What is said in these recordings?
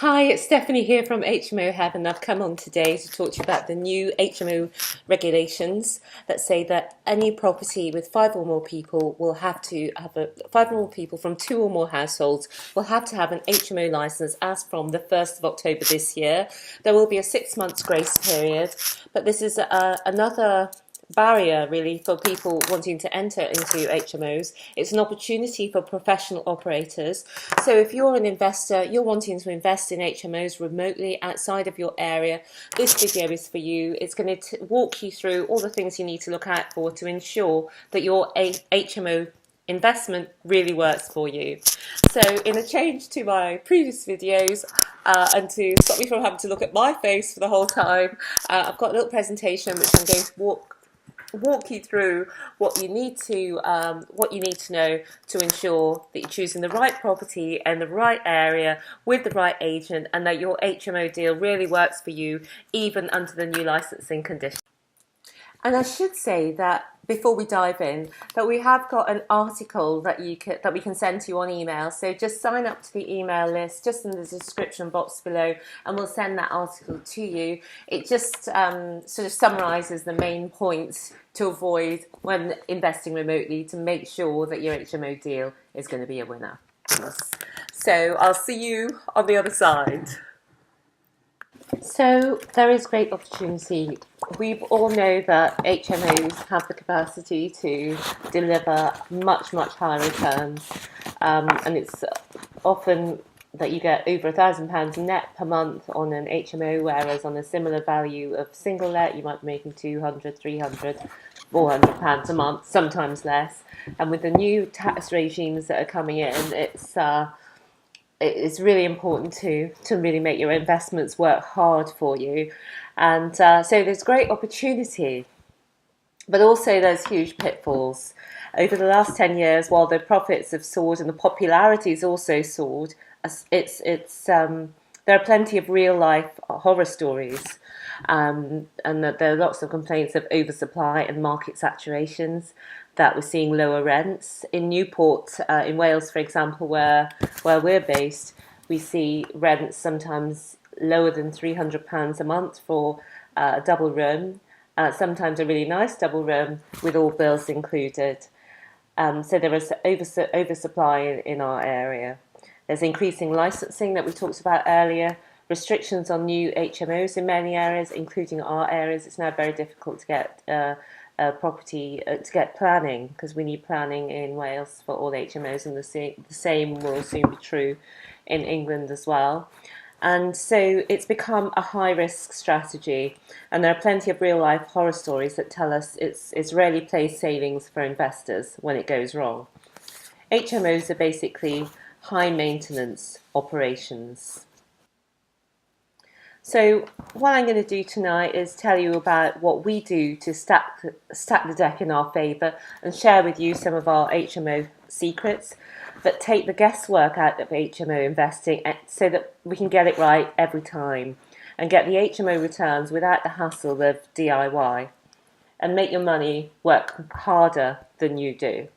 Hi, it's Stephanie here from HMO Heaven. I've come on today to talk to you about the new HMO regulations that say that any property with five or more people will have to have five or more people from two or more households will have to have an HMO license as from the 1st of October this year. There will be a 6 months grace period, but this is another barrier really for people wanting to enter into HMOs. It's an opportunity for professional operators. So if you're an investor, you're wanting to invest in HMOs remotely outside of your area, this video is for you. It's going to walk you through all the things you need to look out for to ensure that your HMO investment really works for you. So in a change to my previous videos, and to stop me from having to look at my face for the whole time, I've got a little presentation which I'm going to walk you through what you need to know to ensure that you're choosing the right property and the right area with the right agent, and that your HMO deal really works for you even under the new licensing conditions. And I should say that before we dive in, that we have got an article that we can send to you on email. So just sign up to the email list, just in the description box below, and we'll send that article to you. It just sort of summarises the main points to avoid when investing remotely, to make sure that your HMO deal is going to be a winner. So I'll see you on the other side. So there is great opportunity. We all know that HMOs have the capacity to deliver much higher returns, and it's often that you get over £1,000 net per month on an HMO, whereas on a similar value of single let you might be making £200, £300, £400 a month, sometimes less. And with the new tax regimes that are coming in, it's really important to really make your investments work hard for you. And so there's great opportunity, but also there's huge pitfalls. Over the last 10 years, while the profits have soared and the popularity has also soared, there are plenty of real life horror stories, and that there are lots of complaints of oversupply and market saturations, that we're seeing lower rents. In Newport, in Wales, for example, where we're based, we see rents sometimes lower than £300 a month for a double room, sometimes a really nice double room with all bills included. So there is oversupply in our area. There's increasing licensing that we talked about earlier, restrictions on new HMOs in many areas, including our areas. It's now very difficult to get property to get planning, because we need planning in Wales for all HMOs, and the same will soon be true in England as well. And so it's become a high-risk strategy, and there are plenty of real-life horror stories that tell us it's rarely plain savings for investors when it goes wrong. HMOs are basically high-maintenance operations. So what I'm going to do tonight is tell you about what we do to stack the deck in our favour, and share with you some of our HMO secrets that take the guesswork out of HMO investing, so that we can get it right every time and get the HMO returns without the hassle of DIY, and make your money work harder than you do.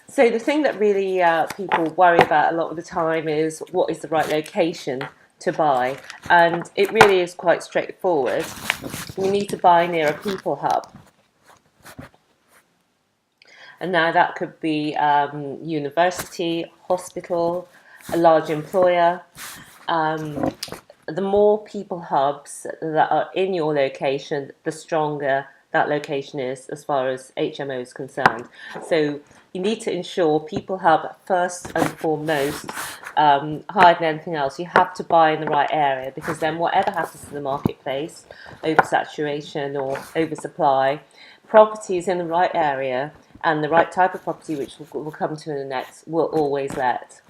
So the thing that really people worry about a lot of the time is, what is the right location to buy? And it really is quite straightforward. You need to buy near a people hub. And now that could be university, hospital, a large employer. The more people hubs that are in your location, the stronger that location is as far as HMO is concerned. So you need to ensure people hub first and foremost, higher than anything else. You have to buy in the right area, because then whatever happens to the marketplace, oversaturation or oversupply, properties in the right area and the right type of property, which we'll come to in the next, will always let.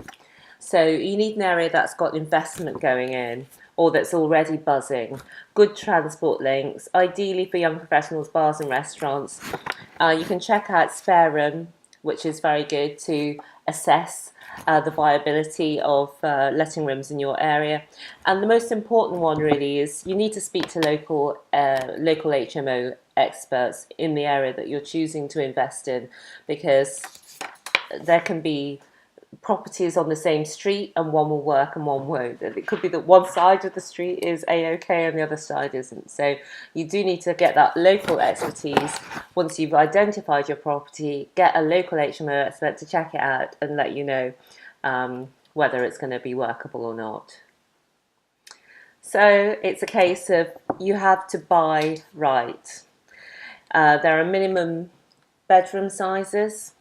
So you need an area that's got investment going in, or that's already buzzing, good transport links, ideally for young professionals, bars and restaurants. You can check out Spare Room, which is very good to assess the viability of letting rooms in your area. And the most important one really is, you need to speak to local HMO experts in the area that you're choosing to invest in, because there can be properties on the same street and one will work and one won't. It could be that one side of the street is a-okay and the other side isn't. So you do need to get that local expertise. Once you've identified your property, get a local HMO expert to check it out and let you know whether it's going to be workable or not. So it's a case of you have to buy right. There are minimum bedroom sizes.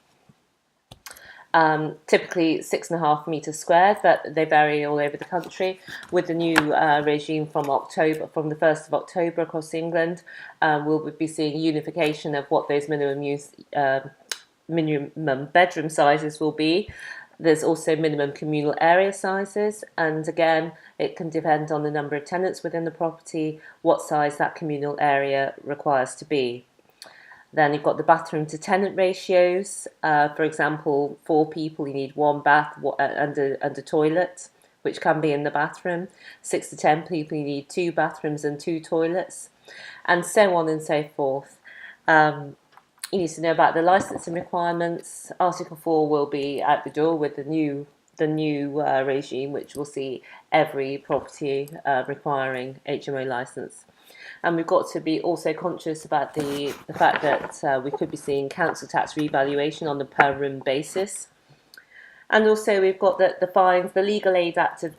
Typically 6.5 meters squared, but they vary all over the country. With the new regime from the 1st of October across England, we'll be seeing unification of what those minimum bedroom sizes will be. There's also minimum communal area sizes, and again, it can depend on the number of tenants within the property, what size that communal area requires to be. Then you've got the bathroom to tenant ratios. For example, 4 people, you need 1 bath and a toilet, which can be in the bathroom. 6 to 10 people, you need 2 bathrooms and 2 toilets, and so on and so forth. You need to know about the licensing requirements. Article 4 will be out the door with the new regime, which will see every property requiring HMO license. And we've got to be also conscious about the fact that we could be seeing council tax revaluation on a per room basis. And also we've got the fines. The Legal Aid Act of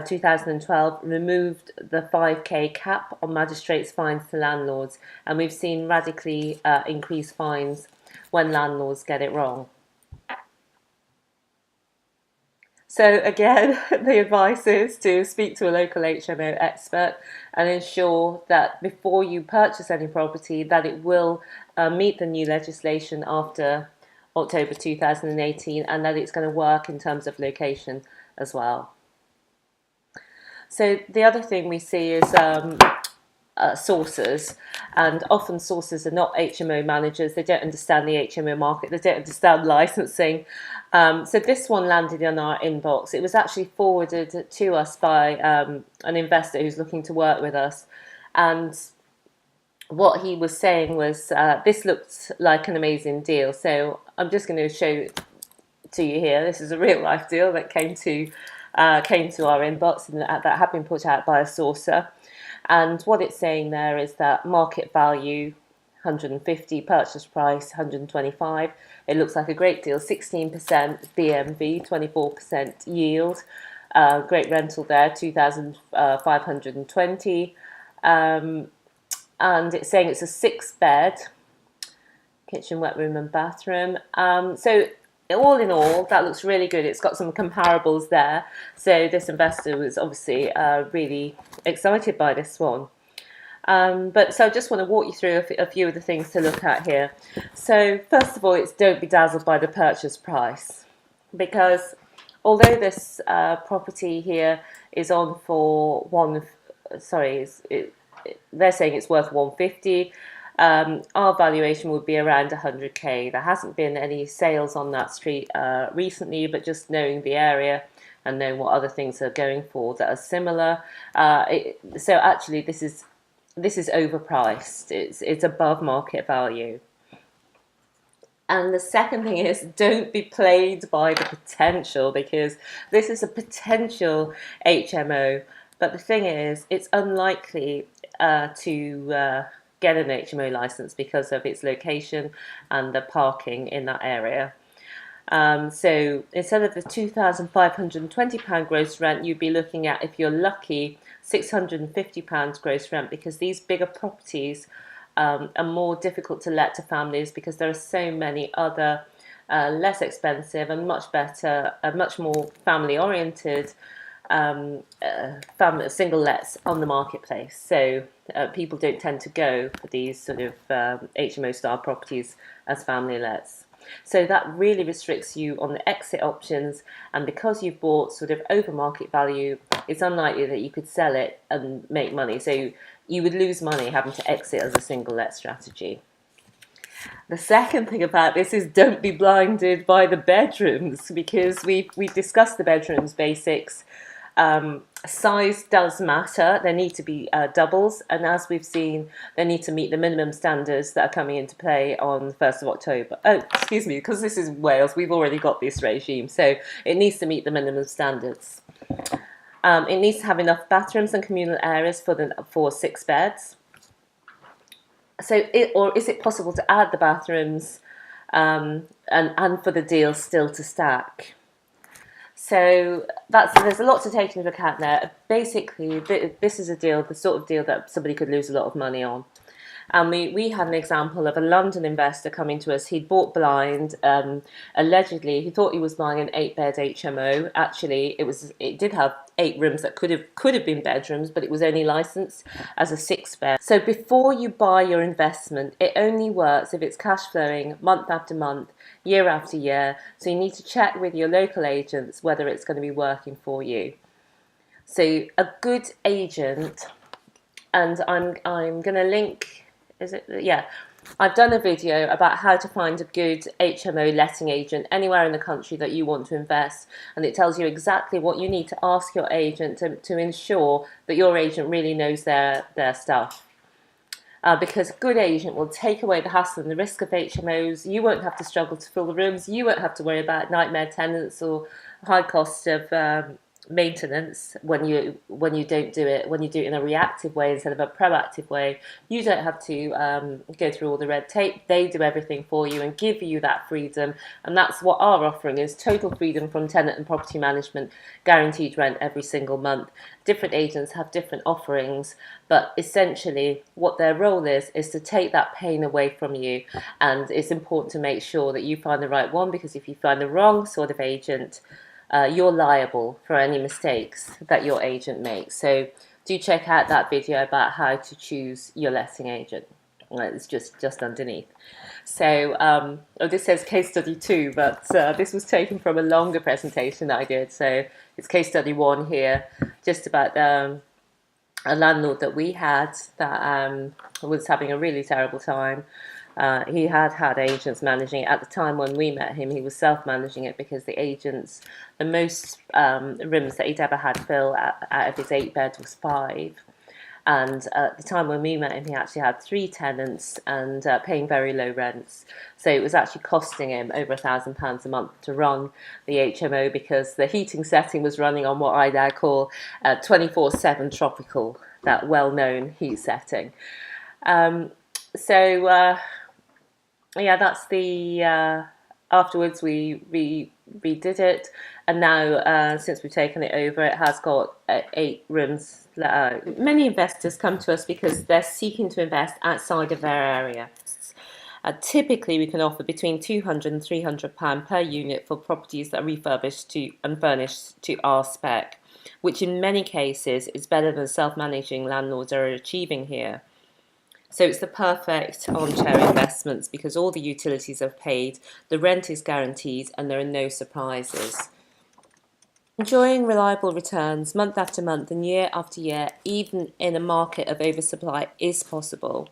2012 removed the 5k cap on magistrates' fines to landlords, and we've seen radically increased fines when landlords get it wrong. So again, the advice is to speak to a local HMO expert and ensure that before you purchase any property that it will meet the new legislation after October 2018 and that it's going to work in terms of location as well. So the other thing we see is sources, and often sources are not HMO managers. They don't understand the HMO market, they don't understand licensing. So this one landed in our inbox. It was actually forwarded to us by an investor who's looking to work with us, and what he was saying was this looked like an amazing deal. So I'm just going to show to you here. This is a real life deal that came to our inbox, and that had been put out by a sourcer. And what it's saying there is that market value 150, purchase price 125. It looks like a great deal. 16% BMV, 24% yield. Great rental there, 2,520. And it's saying it's a 6-bed, kitchen, wet room and bathroom. So all in all, that looks really good. It's got some comparables there. So this investor was obviously really excited by this one. But so I just want to walk you through a few of the things to look at here. So first of all, it's don't be dazzled by the purchase price, because although this property here is on for they're saying it's worth 150. Our valuation would be around 100k. There hasn't been any sales on that street recently, but just knowing the area and knowing what other things are going for that are similar, so actually this is overpriced. It's above market value. And the second thing is, don't be played by the potential, because this is a potential HMO, but the thing is, it's unlikely to get an HMO license because of its location and the parking in that area. So instead of the £2,520 gross rent, you'd be looking at, if you're lucky, £650 gross rent, because these bigger properties are more difficult to let to families because there are so many other less expensive and much better, much more family oriented single lets on the marketplace. So people don't tend to go for these sort of HMO style properties as family lets. So that really restricts you on the exit options, and because you've bought sort of over market value, it's unlikely that you could sell it and make money. So you would lose money having to exit as a single let strategy. The second thing about this is don't be blinded by the bedrooms, because we discussed the bedrooms basics. Size does matter. There need to be doubles, and as we've seen, they need to meet the minimum standards that are coming into play on the 1st of October. Oh, excuse me, because this is Wales, we've already got this regime, so it needs to meet the minimum standards. It needs to have enough bathrooms and communal areas for 6 beds. So, is it possible to add the bathrooms and for the deal still to stack? So there's a lot to take into account there. Basically, this is the sort of deal that somebody could lose a lot of money on. And we had an example of a London investor coming to us. He'd bought blind. Allegedly, he thought he was buying an 8-bed HMO. Actually, it did have 8 rooms that could have been bedrooms, but it was only licensed as a 6-bed. So before you buy your investment, it only works if it's cash flowing month after month, year after year. So you need to check with your local agents whether it's going to be working for you. So a good agent, and I'm going to link. Yeah, I've done a video about how to find a good HMO letting agent anywhere in the country that you want to invest, and it tells you exactly what you need to ask your agent to ensure that your agent really knows their stuff. Because a good agent will take away the hassle and the risk of HMOs. You won't have to struggle to fill the rooms. You won't have to worry about nightmare tenants or high cost of maintenance when you don't do it, when you do it in a reactive way instead of a proactive way. You don't have to go through all the red tape. They do everything for you and give you that freedom, and that's what our offering is: total freedom from tenant and property management, guaranteed rent every single month. Different agents have different offerings, but essentially what their role is to take that pain away from you. And it's important to make sure that you find the right one, because if you find the wrong sort of agent, you're liable for any mistakes that your agent makes. So do check out that video about how to choose your letting agent. It's just underneath. So this says case study 2, but this was taken from a longer presentation that I did. So it's case study 1 here, just about a landlord that we had that was having a really terrible time. He had agents managing it. At the time when we met him, he was self-managing it, because the most rooms that he'd ever had fill out of his 8-bed was 5. And at the time when we met him, he actually had 3 tenants and paying very low rents. So it was actually costing him over £1,000 a month to run the HMO, because the heating setting was running on what I now call 24/7 tropical, that well-known heat setting. Yeah, that's the afterwards we redid it, and now since we've taken it over, it has got 8 rooms. Many investors come to us because they're seeking to invest outside of their area. Typically, we can offer between £200 and £300 per unit for properties that are refurbished and furnished to our spec, which in many cases is better than self-managing landlords are achieving here. So it's the perfect armchair investments, because all the utilities are paid, the rent is guaranteed, and there are no surprises. Enjoying reliable returns month after month and year after year, even in a market of oversupply, is possible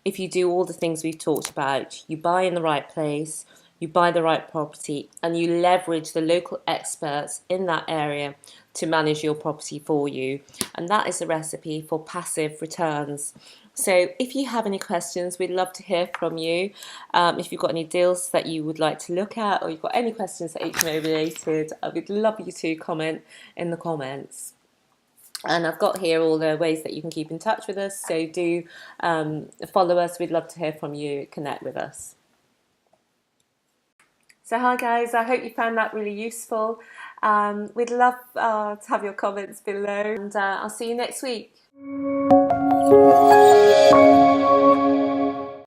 if you do all the things we've talked about. You buy in the right place, you buy the right property, and you leverage the local experts in that area to manage your property for you. And that is a recipe for passive returns. So if you have any questions, we'd love to hear from you. If you've got any deals that you would like to look at, or you've got any questions that HMO related, we'd love you to comment in the comments. And I've got here all the ways that you can keep in touch with us. So do follow us. We'd love to hear from you. Connect with us. So hi guys, I hope you found that really useful. We'd love to have your comments below, and I'll see you next week.